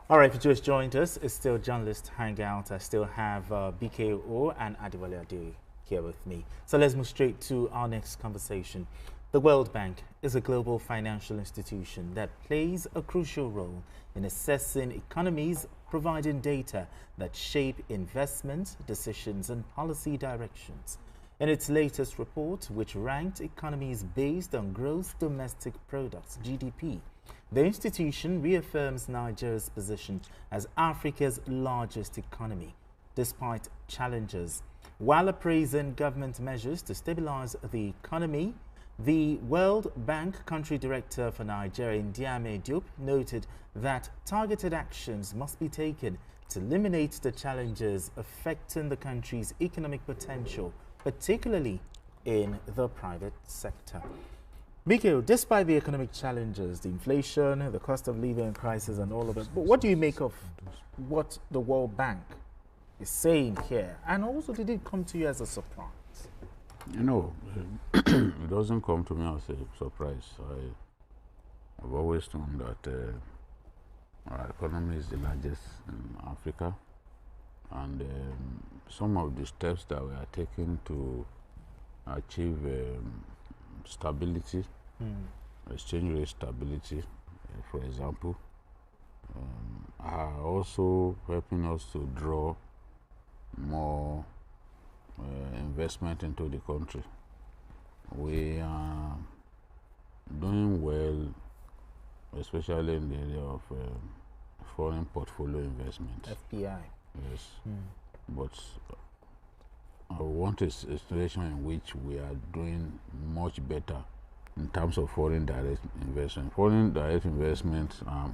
All right, if you just joined us, it's still Journalist Hangout. I still have BKO and Adewale Ade here with me. So let's move straight to our next conversation. The World Bank is a global financial institution that plays a crucial role in assessing economies, providing data that shape investment decisions and policy directions. In its latest report, which ranked economies based on gross domestic products, GDP, the institution reaffirms Nigeria's position as Africa's largest economy, despite challenges. While appraising government measures to stabilize the economy, the World Bank Country Director for Nigeria, Ndiame Diop, noted that targeted actions must be taken to eliminate the challenges affecting the country's economic potential, particularly in the private sector. Mikhail, despite the economic challenges, the inflation, the cost of living crisis and all of it, but what do you make of what the World Bank is saying here? And also, did it come to you as a surprise? You know, it doesn't come to me as a surprise. I've always known that our economy is the largest in Africa, and some of the steps that we are taking to achieve stability, exchange rate stability, for example, are also helping us to draw more investment into the country. We are doing well, especially in the area of foreign portfolio investment. FPI. Yes. But I want a situation in which we are doing much better in terms of foreign direct investment. Foreign direct investments are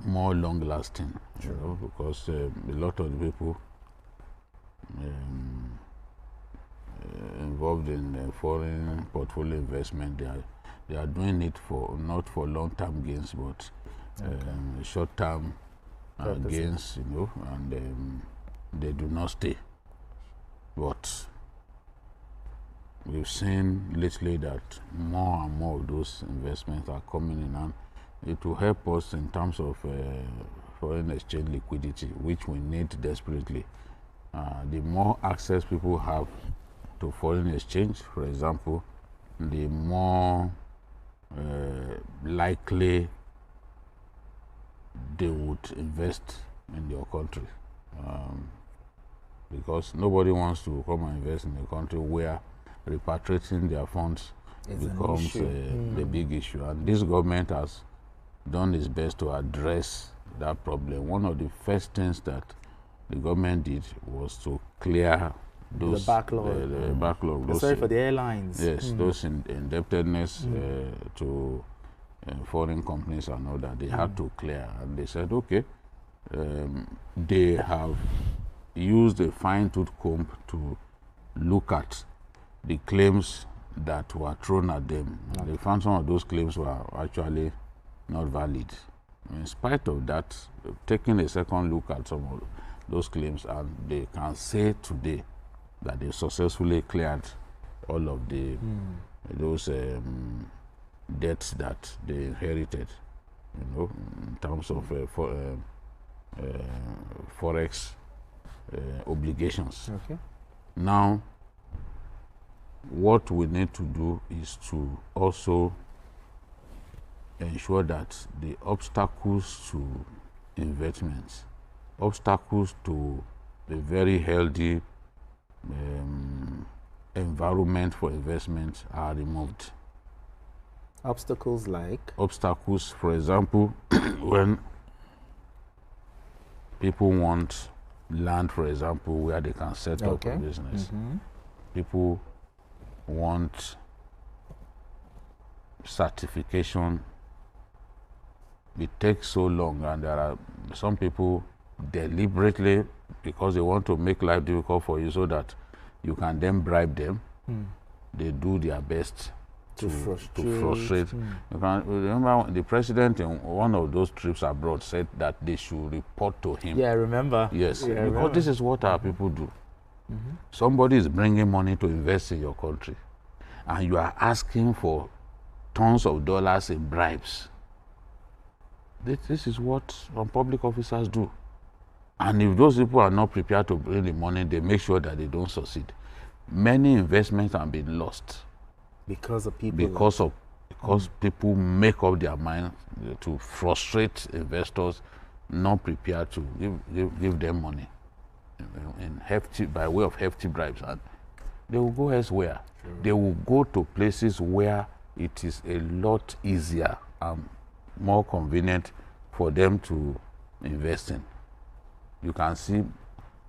more long-lasting, you know, because a lot of the people involved in foreign portfolio investment, they are doing it for not for long-term gains, but short-term gains, you know, and they do not stay. But we've seen lately that more and more of those investments are coming in, and it will help us in terms of foreign exchange liquidity, which we need desperately. The more access people have to foreign exchange, for example, the more likely they would invest in your country. Because nobody wants to come and invest in a country where repatriating their funds becomes the big issue. And this government has done its best to address that problem. One of the first things that the government did was to clear those the backlog. The backlog. Sorry for the airlines. Yes, those indebtedness to foreign companies and all that, they had to clear. And they said, okay, they have used a fine-tooth comb to look at the claims that were thrown at them. Okay. They found some of those claims were actually not valid. In spite of that, taking a second look at some of those claims, and they can say today that they successfully cleared all of the those debts that they inherited, you know, in terms of forex obligations. Okay. Now, what we need to do is to also ensure that the obstacles to investments, obstacles to a very healthy environment for investment are removed. Obstacles like? Obstacles, for example, when people want land, for example, where they can set up a business. People want certification. It takes so long, and there are some people deliberately, because they want to make life difficult for you so that you can then bribe them, they do their best to frustrate. You can remember the president in one of those trips abroad said that they should report to him. Yeah, I remember. Yes, yeah, because this is what our people do. Somebody is bringing money to invest in your country, and you are asking for tons of dollars in bribes. This is what public officers do. And if those people are not prepared to bring the money, they make sure that they don't succeed. Many investments have been lost because of people. Because people make up their mind to frustrate investors, not prepared to give them money in hefty, by way of hefty bribes, and they will go elsewhere. Sure. They will go to places where it is a lot easier and more convenient for them to invest in. You can see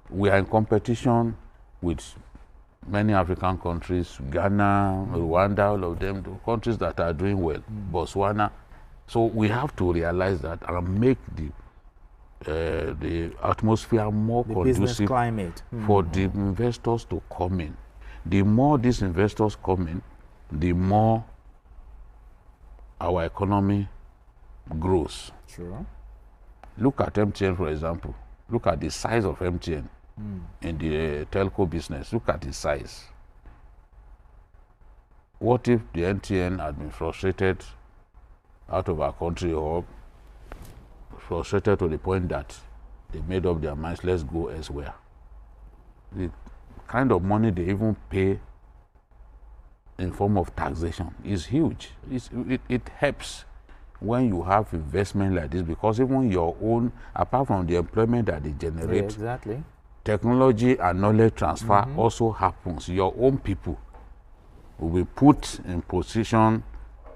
we are in competition with many African countries, Ghana, Rwanda, all of them, the countries that are doing well, Botswana. So we have to realize that and make the atmosphere more conducive climate for the investors to come in. The more these investors come in, the more our economy grows. Sure. Look at MTN, for example. Look at the size of MTN in the telco business. Look at the size. What if the MTN had been frustrated out of our country, or frustrated to the point that they made up their minds, let's go elsewhere? The kind of money they even pay in form of taxation is huge. It helps when you have investment like this, because even your own, apart from the employment that they generate, exactly, technology and knowledge transfer also happens. Your own people will be put in position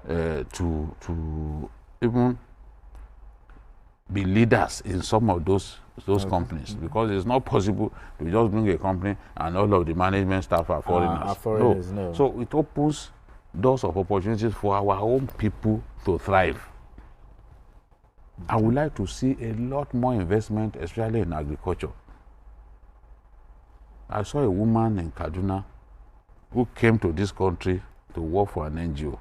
to even be leaders in some of those companies, because it's not possible to just bring a company and all of the management staff are foreigners. No. So it opens doors of opportunities for our own people to thrive. I would like to see a lot more investment, especially in agriculture. I saw a woman in Kaduna who came to this country to work for an NGO.